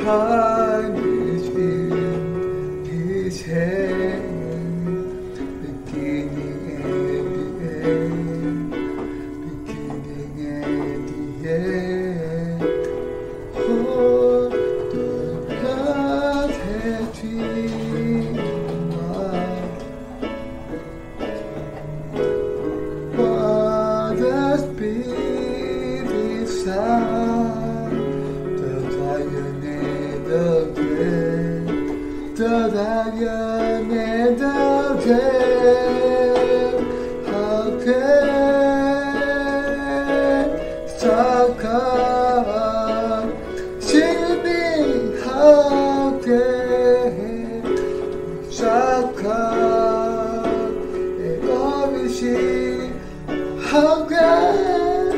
Time is in His hand, beginning and the end, beginning and the end. Oh, the blood has been mine. What the Spirit sign, the Lion and the Lion and the Lamb. How can Saka sing with me? How can Saka and always sing? How can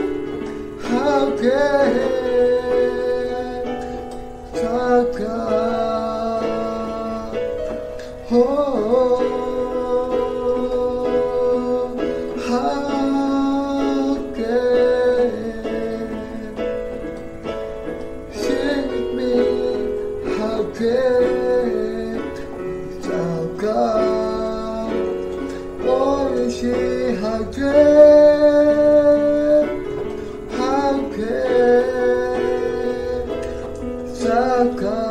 Saka? Oh, how can sing with me? How can Saka? Oh, she how can Saka?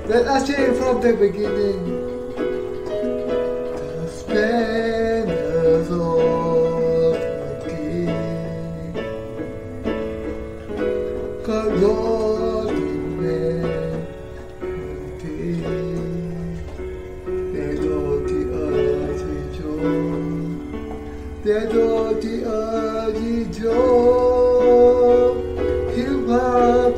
Let us sing from the beginning. The splendors of the King, God humanity, they do the earth rejoice, they do the earth rejoice. You up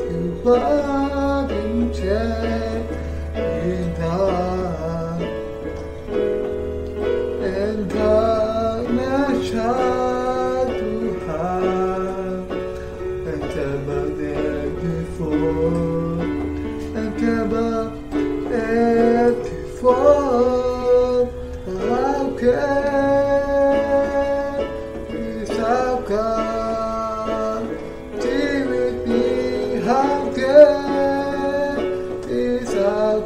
in check in time, and darkness tried to hide, and never there before, and never there before. How can this God be with me? How can this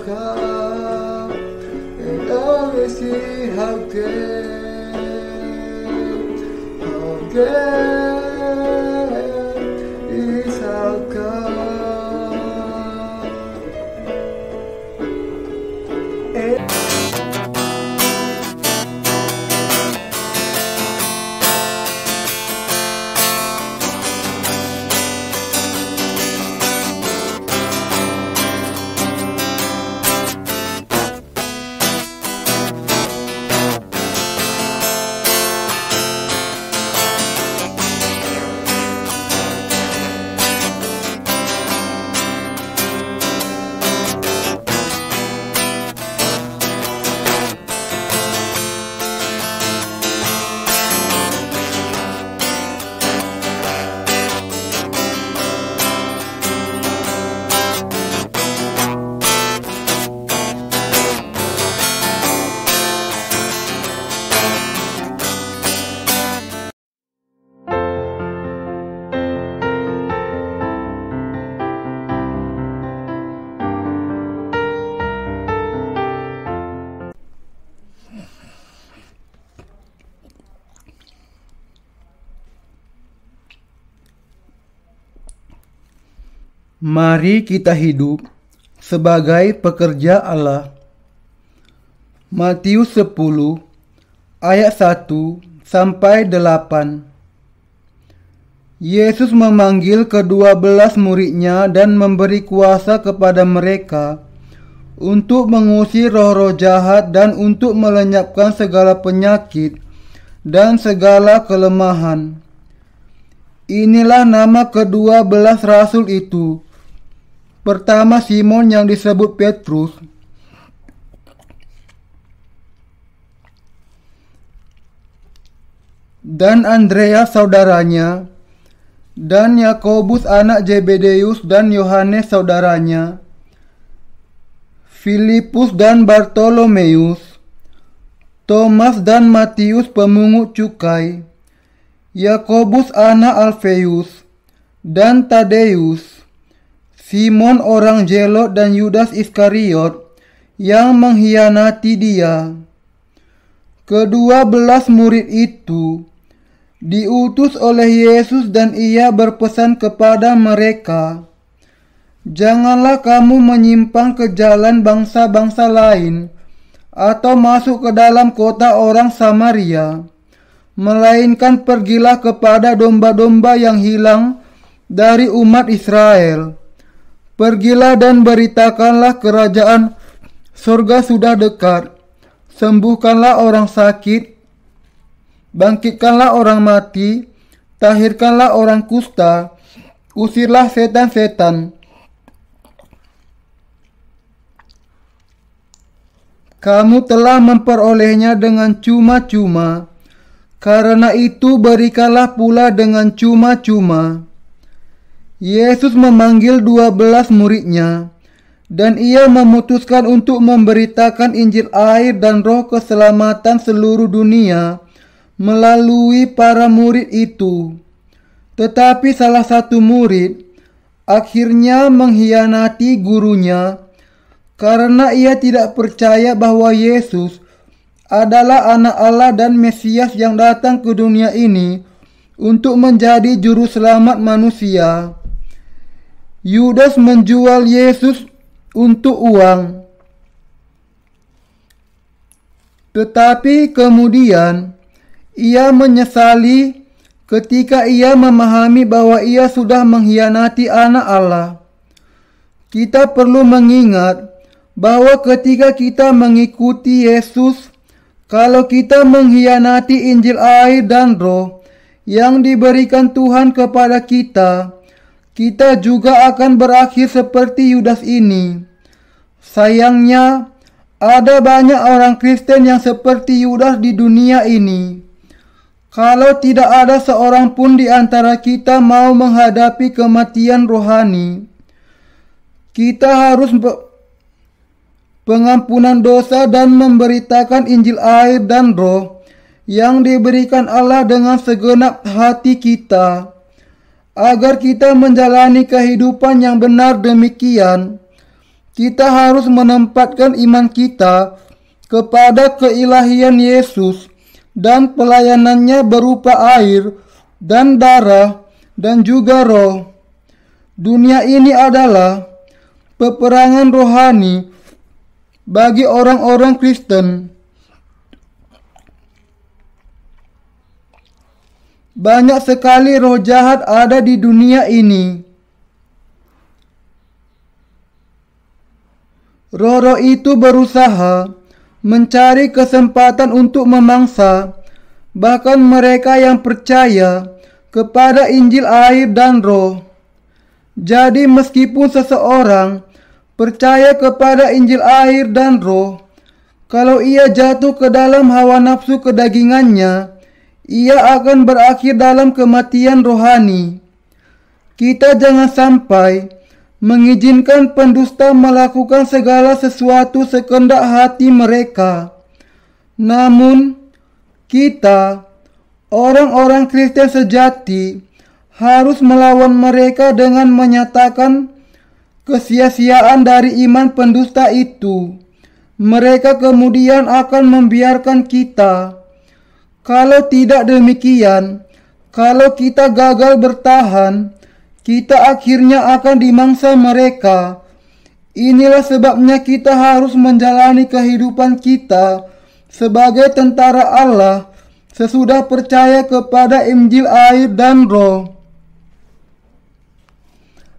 come? And always see how can this come? Mari kita hidup sebagai pekerja Allah. Matius 10 ayat 1 sampai 8. Yesus memanggil ke-12 muridnya dan memberi kuasa kepada mereka untuk mengusir roh-roh jahat dan untuk melenyapkan segala penyakit dan segala kelemahan. Inilah nama ke-12 rasul itu. Pertama, Simon yang disebut Petrus, dan Andreas saudaranya, dan Yakobus anak Zebedeus dan Yohanes saudaranya, Filipus dan Bartolomeus, Thomas dan Matius pemungut cukai, Yakobus anak Alfeus, dan Tadeus, Simon orang Zelot dan Yudas Iskariot yang mengkhianati dia. Ke-12 murid itu diutus oleh Yesus dan ia berpesan kepada mereka, "Janganlah kamu menyimpang ke jalan bangsa-bangsa lain atau masuk ke dalam kota orang Samaria, melainkan pergilah kepada domba-domba yang hilang dari umat Israel. Pergilah dan beritakanlah kerajaan surga sudah dekat. Sembuhkanlah orang sakit, bangkitkanlah orang mati, tahirkanlah orang kusta, usirlah setan-setan. Kamu telah memperolehnya dengan cuma-cuma, karena itu berikanlah pula dengan cuma-cuma." Yesus memanggil 12 muridnya, dan ia memutuskan untuk memberitakan Injil air dan roh keselamatan seluruh dunia melalui para murid itu. Tetapi salah satu murid akhirnya mengkhianati gurunya karena ia tidak percaya bahwa Yesus adalah anak Allah dan Mesias yang datang ke dunia ini untuk menjadi juru selamat manusia. Yudas menjual Yesus untuk uang. Tetapi kemudian ia menyesali ketika ia memahami bahwa ia sudah mengkhianati anak Allah. Kita perlu mengingat bahwa ketika kita mengikuti Yesus, kalau kita mengkhianati Injil air dan roh yang diberikan Tuhan kepada kita, kita juga akan berakhir seperti Yudas ini. Sayangnya, ada banyak orang Kristen yang seperti Yudas di dunia ini. Kalau tidak ada seorang pun di antara kita mau menghadapi kematian rohani, kita harus pengampunan dosa dan memberitakan Injil air dan roh yang diberikan Allah dengan segenap hati kita. Agar kita menjalani kehidupan yang benar demikian, kita harus menempatkan iman kita kepada keilahian Yesus dan pelayanannya berupa air dan darah dan juga roh. Dunia ini adalah peperangan rohani bagi orang-orang Kristen. Banyak sekali roh jahat ada di dunia ini. Roh-roh itu berusaha mencari kesempatan untuk memangsa bahkan mereka yang percaya kepada Injil air dan roh. Jadi meskipun seseorang percaya kepada Injil air dan roh, kalau ia jatuh ke dalam hawa nafsu kedagingannya, ia akan berakhir dalam kematian rohani. Kita jangan sampai mengizinkan pendusta melakukan segala sesuatu sekehendak hati mereka. Namun, kita, orang-orang Kristen sejati, harus melawan mereka dengan menyatakan kesia-siaan dari iman pendusta itu. Mereka kemudian akan membiarkan kita. Kalau tidak demikian, kalau kita gagal bertahan, kita akhirnya akan dimangsa mereka. Inilah sebabnya kita harus menjalani kehidupan kita sebagai tentara Allah sesudah percaya kepada Injil air dan roh.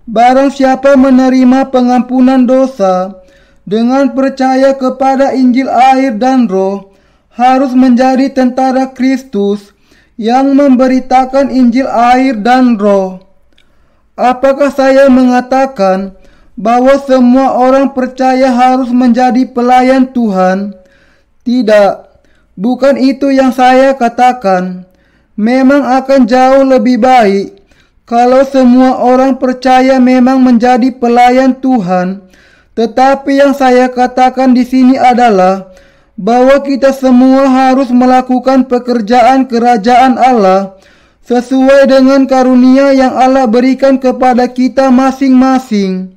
Barang siapa menerima pengampunan dosa dengan percaya kepada Injil air dan roh, harus menjadi tentara Kristus yang memberitakan Injil air dan roh. Apakah saya mengatakan bahwa semua orang percaya harus menjadi pelayan Tuhan? Tidak, bukan itu yang saya katakan. memang akan jauh lebih baik kalau semua orang percaya memang menjadi pelayan Tuhan. Tetapi yang saya katakan di sini adalah bahwa kita semua harus melakukan pekerjaan kerajaan Allah sesuai dengan karunia yang Allah berikan kepada kita masing-masing.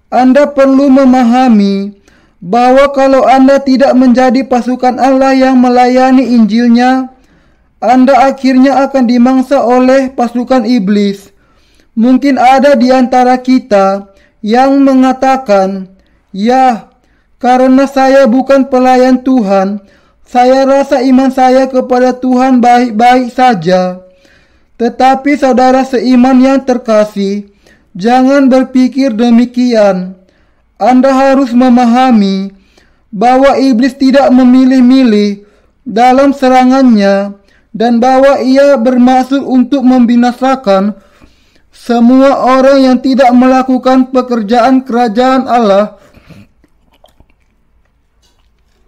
Anda perlu memahami bahwa kalau Anda tidak menjadi pasukan Allah yang melayani Injilnya, Anda akhirnya akan dimangsa oleh pasukan iblis. Mungkin ada di antara kita yang mengatakan, "Ya, karena saya bukan pelayan Tuhan, saya rasa iman saya kepada Tuhan baik-baik saja." Tetapi saudara seiman yang terkasih, jangan berpikir demikian. Anda harus memahami bahwa iblis tidak memilih-milih dalam serangannya dan bahwa ia bermaksud untuk membinasakan semua orang yang tidak melakukan pekerjaan kerajaan Allah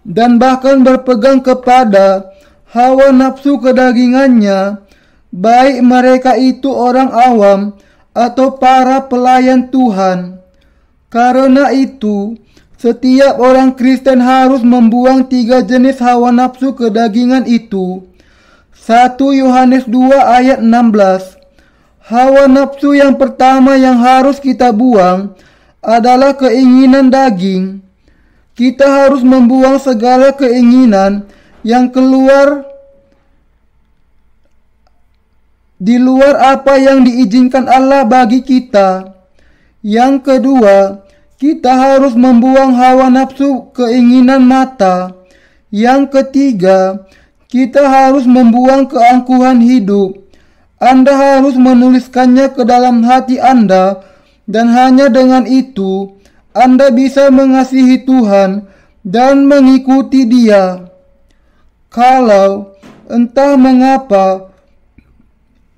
dan bahkan berpegang kepada hawa nafsu kedagingannya, baik mereka itu orang awam atau para pelayan Tuhan. Karena itu, setiap orang Kristen harus membuang 3 jenis hawa nafsu kedagingan itu. 1 Yohanes 2 ayat 16. Hawa nafsu yang pertama yang harus kita buang adalah keinginan daging. Kita harus membuang segala keinginan yang di luar apa yang diizinkan Allah bagi kita. Yang kedua, kita harus membuang hawa nafsu keinginan mata. Yang ketiga, kita harus membuang keangkuhan hidup. Anda harus menuliskannya ke dalam hati Anda, dan hanya dengan itu Anda bisa mengasihi Tuhan dan mengikuti Dia. Kalau entah mengapa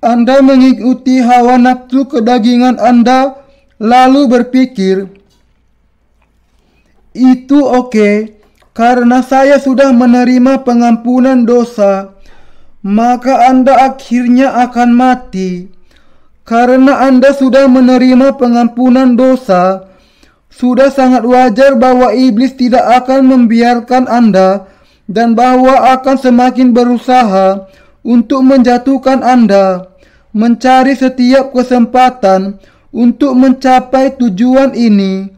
Anda mengikuti hawa nafsu kedagingan Anda lalu berpikir, "Itu oke, karena saya sudah menerima pengampunan dosa," maka Anda akhirnya akan mati. Karena Anda sudah menerima pengampunan dosa, sudah sangat wajar bahwa iblis tidak akan membiarkan Anda dan bahwa akan semakin berusaha untuk menjatuhkan Anda, mencari setiap kesempatan untuk mencapai tujuan ini.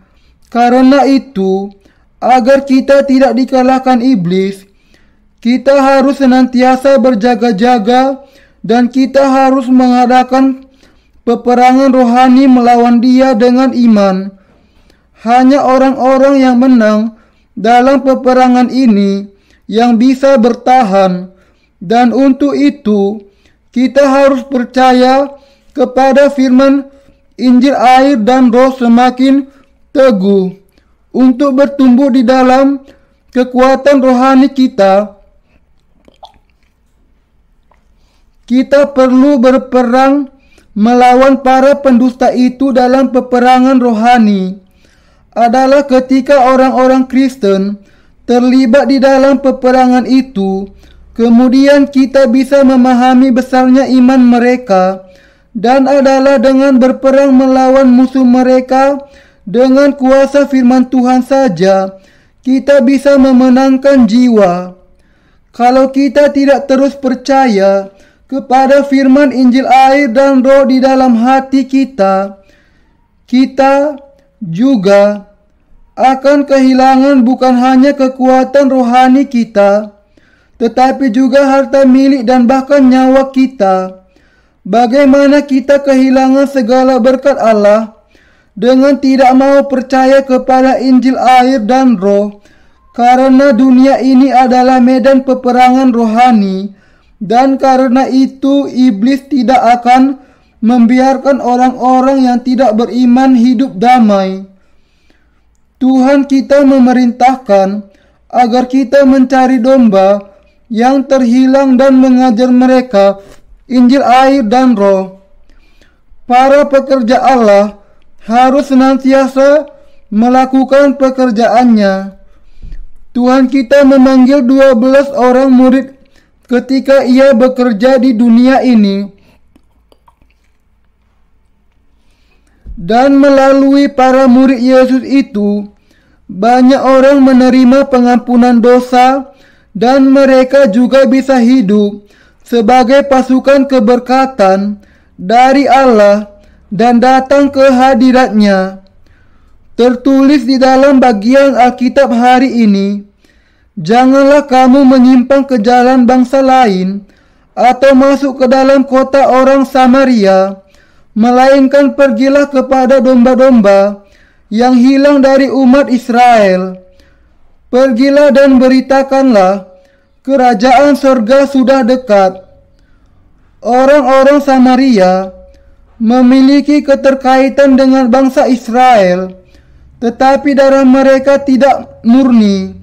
Karena itu, agar kita tidak dikalahkan iblis, kita harus senantiasa berjaga-jaga dan kita harus mengadakan peperangan rohani melawan dia dengan iman. Hanya orang-orang yang menang dalam peperangan ini yang bisa bertahan, dan untuk itu kita harus percaya kepada firman Injil air dan roh semakin teguh untuk bertumbuh di dalam kekuatan rohani kita. Kita perlu berperang melawan para pendusta itu dalam peperangan rohani. Adalah ketika orang-orang Kristen terlibat di dalam peperangan itu, kemudian kita bisa memahami besarnya iman mereka, dan adalah dengan berperang melawan musuh mereka dengan kuasa firman Tuhan saja kita bisa memenangkan jiwa. Kalau kita tidak terus percaya kepada firman Injil air dan roh di dalam hati kita, kita juga akan kehilangan bukan hanya kekuatan rohani kita, tetapi juga harta milik dan bahkan nyawa kita. Bagaimana kita kehilangan segala berkat Allah dengan tidak mau percaya kepada Injil air dan roh, karena dunia ini adalah medan peperangan rohani. Dan karena itu iblis tidak akan membiarkan orang-orang yang tidak beriman hidup damai. Tuhan kita memerintahkan agar kita mencari domba yang terhilang dan mengajar mereka Injil air dan roh. Para pekerja Allah harus senantiasa melakukan pekerjaannya. Tuhan kita memanggil 12 orang murid ketika ia bekerja di dunia ini. Dan melalui para murid Yesus itu, banyak orang menerima pengampunan dosa dan mereka juga bisa hidup sebagai pasukan keberkatan dari Allah dan datang ke hadirat-Nya. Tertulis di dalam bagian Alkitab hari ini, janganlah kamu menyimpang ke jalan bangsa lain atau masuk ke dalam kota orang Samaria, melainkan pergilah kepada domba-domba yang hilang dari umat Israel. Pergilah dan beritakanlah, kerajaan surga sudah dekat. Orang-orang Samaria memiliki keterkaitan dengan bangsa Israel, tetapi darah mereka tidak murni.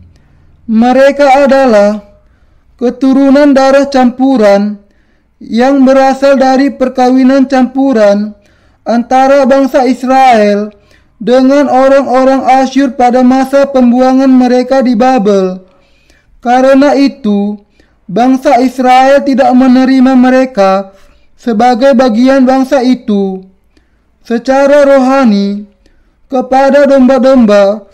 Mereka adalah keturunan darah campuran yang berasal dari perkawinan campuran antara bangsa Israel dengan orang-orang Asyur pada masa pembuangan mereka di Babel. Karena itu, bangsa Israel tidak menerima mereka sebagai bagian bangsa itu. Secara rohani, kepada domba-domba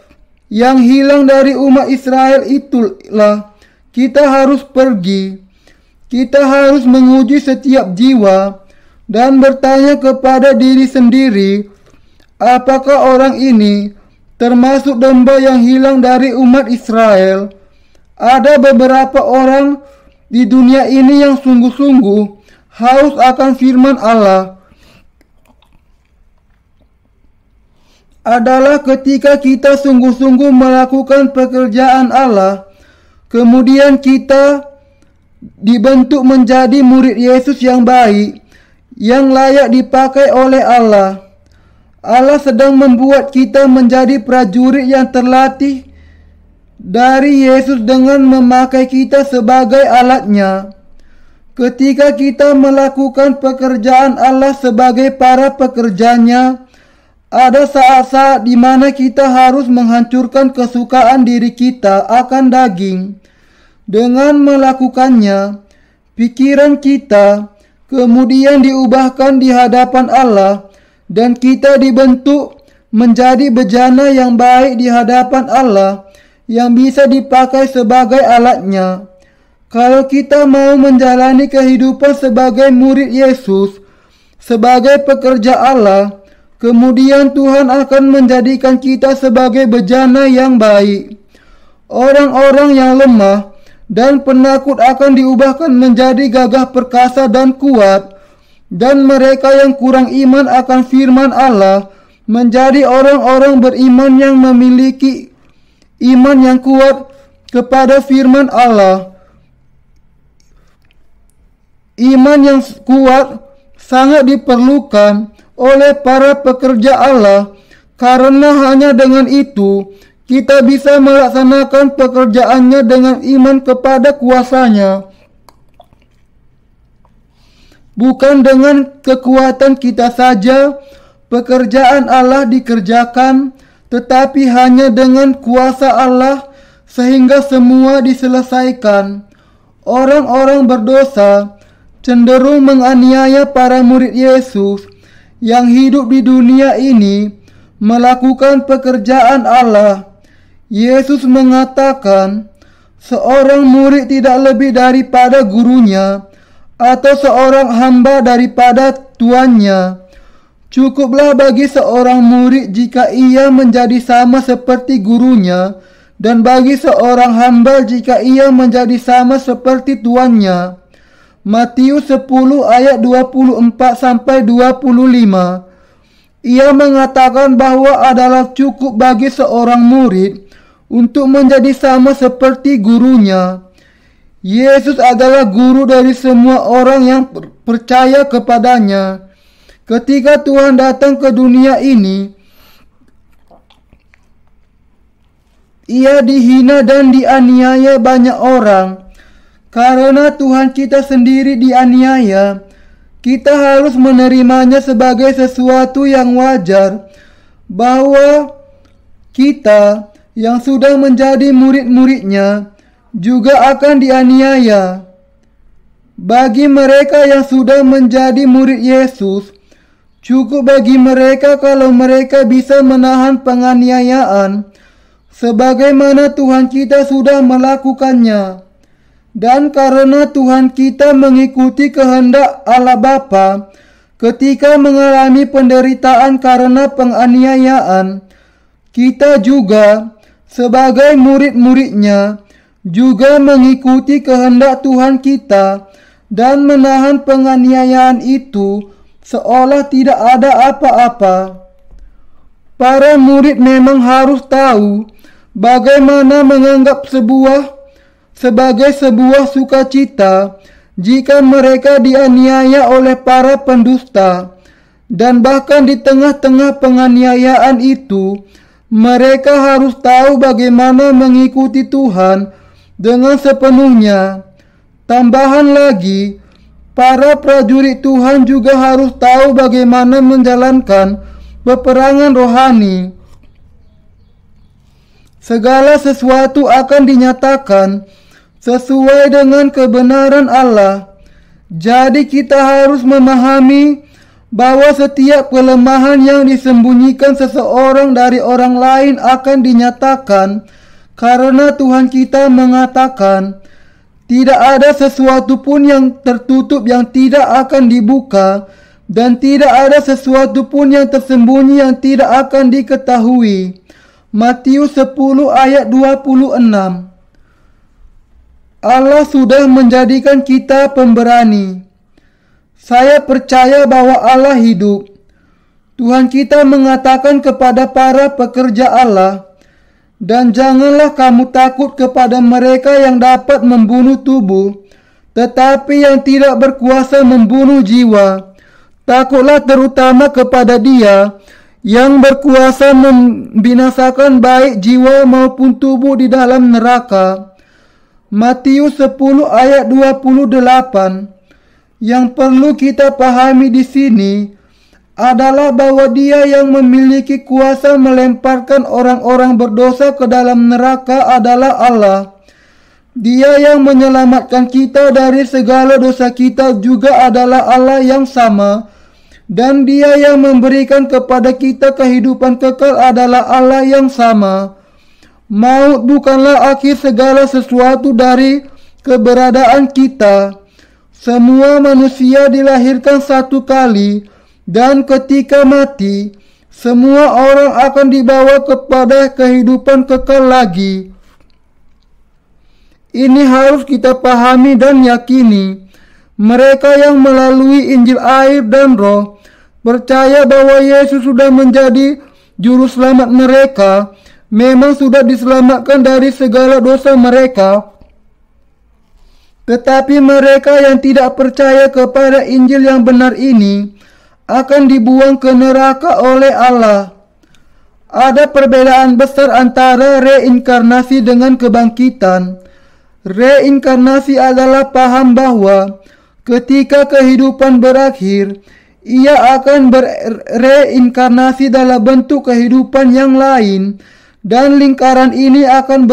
yang hilang dari umat Israel itulah kita harus pergi. Kita harus menguji setiap jiwa dan bertanya kepada diri sendiri, apakah orang ini termasuk domba yang hilang dari umat Israel? Ada beberapa orang di dunia ini yang sungguh-sungguh haus akan firman Allah. Adalah ketika kita sungguh-sungguh melakukan pekerjaan Allah, kemudian kita dibentuk menjadi murid Yesus yang baik, yang layak dipakai oleh Allah. Allah sedang membuat kita menjadi prajurit yang terlatih dari Yesus dengan memakai kita sebagai alatnya. Ketika kita melakukan pekerjaan Allah sebagai para pekerjanya, ada saat-saat di mana kita harus menghancurkan kesukaan diri kita akan daging. Dengan melakukannya, pikiran kita kemudian diubahkan di hadapan Allah dan kita dibentuk menjadi bejana yang baik di hadapan Allah yang bisa dipakai sebagai alatnya. Kalau kita mau menjalani kehidupan sebagai murid Yesus, sebagai pekerja Allah, kemudian Tuhan akan menjadikan kita sebagai bejana yang baik. Orang-orang yang lemah dan penakut akan diubahkan menjadi gagah perkasa dan kuat, dan mereka yang kurang iman akan firman Allah menjadi orang-orang beriman yang memiliki iman yang kuat kepada firman Allah. Iman yang kuat sangat diperlukan oleh para pekerja Allah, karena hanya dengan itu kita bisa melaksanakan pekerjaannya dengan iman kepada kuasanya. Bukan dengan kekuatan kita saja pekerjaan Allah dikerjakan, tetapi hanya dengan kuasa Allah sehingga semua diselesaikan. Orang-orang berdosa cenderung menganiaya para murid Yesus yang hidup di dunia ini melakukan pekerjaan Allah. Yesus mengatakan, seorang murid tidak lebih daripada gurunya, atau seorang hamba daripada tuannya. Cukuplah bagi seorang murid jika ia menjadi sama seperti gurunya, dan bagi seorang hamba jika ia menjadi sama seperti tuannya. Matius 10 ayat 24-25. Ia mengatakan bahwa adalah cukup bagi seorang murid untuk menjadi sama seperti gurunya. Yesus adalah guru dari semua orang yang percaya kepadanya. Ketika Tuhan datang ke dunia ini, Ia dihina dan dianiaya banyak orang. Karena Tuhan kita sendiri dianiaya, kita harus menerimanya sebagai sesuatu yang wajar, bahwa kita yang sudah menjadi murid-muridnya juga akan dianiaya. Bagi mereka yang sudah menjadi murid Yesus, cukup bagi mereka kalau mereka bisa menahan penganiayaan, sebagaimana Tuhan kita sudah melakukannya. Dan karena Tuhan kita mengikuti kehendak Allah Bapa ketika mengalami penderitaan karena penganiayaan, kita juga sebagai murid-muridnya juga mengikuti kehendak Tuhan kita dan menahan penganiayaan itu seolah tidak ada apa-apa. Para murid memang harus tahu bagaimana menganggap sebagai sebuah sukacita jika mereka dianiaya oleh para pendusta, dan bahkan di tengah-tengah penganiayaan itu mereka harus tahu bagaimana mengikuti Tuhan dengan sepenuhnya. Tambahan lagi, para prajurit Tuhan juga harus tahu bagaimana menjalankan peperangan rohani. Segala sesuatu akan dinyatakan sesuai dengan kebenaran Allah. Jadi kita harus memahami bahwa setiap kelemahan yang disembunyikan seseorang dari orang lain akan dinyatakan, karena Tuhan kita mengatakan, tidak ada sesuatu pun yang tertutup yang tidak akan dibuka, dan tidak ada sesuatu pun yang tersembunyi yang tidak akan diketahui. Matius 10 ayat 26. Allah sudah menjadikan kita pemberani. Saya percaya bahwa Allah hidup. Tuhan kita mengatakan kepada para pekerja Allah, dan janganlah kamu takut kepada mereka yang dapat membunuh tubuh, tetapi yang tidak berkuasa membunuh jiwa. Takutlah terutama kepada Dia yang berkuasa membinasakan baik jiwa maupun tubuh di dalam neraka. Matius 10 ayat 28. Yang perlu kita pahami di sini adalah bahwa Dia yang memiliki kuasa melemparkan orang-orang berdosa ke dalam neraka adalah Allah. Dia yang menyelamatkan kita dari segala dosa kita juga adalah Allah yang sama. Dan Dia yang memberikan kepada kita kehidupan kekal adalah Allah yang sama. Maut bukanlah akhir segala sesuatu dari keberadaan kita. Semua manusia dilahirkan satu kali, dan ketika mati, semua orang akan dibawa kepada kehidupan kekal lagi. Ini harus kita pahami dan yakini. Mereka yang melalui Injil air dan Roh percaya bahwa Yesus sudah menjadi juru selamat mereka, memang sudah diselamatkan dari segala dosa mereka. Tetapi mereka yang tidak percaya kepada Injil yang benar ini akan dibuang ke neraka oleh Allah. Ada perbedaan besar antara reinkarnasi dengan kebangkitan. Reinkarnasi adalah paham bahwa ketika kehidupan berakhir, ia akan bereinkarnasi dalam bentuk kehidupan yang lain, dan lingkaran ini akan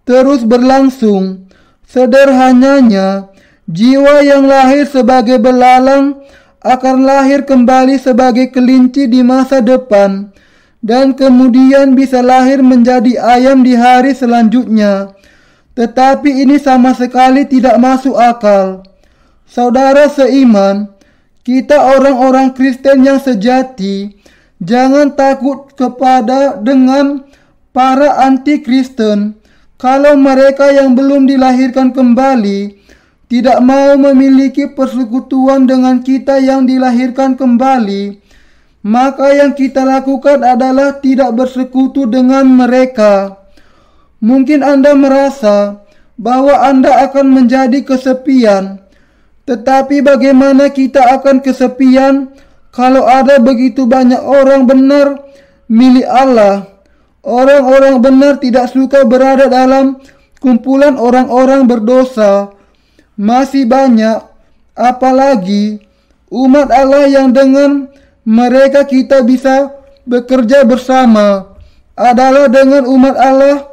terus berlangsung. Sederhananya, jiwa yang lahir sebagai belalang akan lahir kembali sebagai kelinci di masa depan, dan kemudian bisa lahir menjadi ayam di hari selanjutnya. Tetapi ini sama sekali tidak masuk akal. Saudara seiman, kita orang-orang Kristen yang sejati, jangan takut dengan para anti-Kristen. Kalau mereka yang belum dilahirkan kembali tidak mau memiliki persekutuan dengan kita yang dilahirkan kembali, maka yang kita lakukan adalah tidak bersekutu dengan mereka. Mungkin Anda merasa bahwa Anda akan menjadi kesepian, tetapi bagaimana kita akan kesepian kalau ada begitu banyak orang benar milik Allah? Orang-orang benar tidak suka berada dalam kumpulan orang-orang berdosa. Masih banyak, apalagi umat Allah yang dengan mereka kita bisa bekerja bersama adalah dengan umat Allah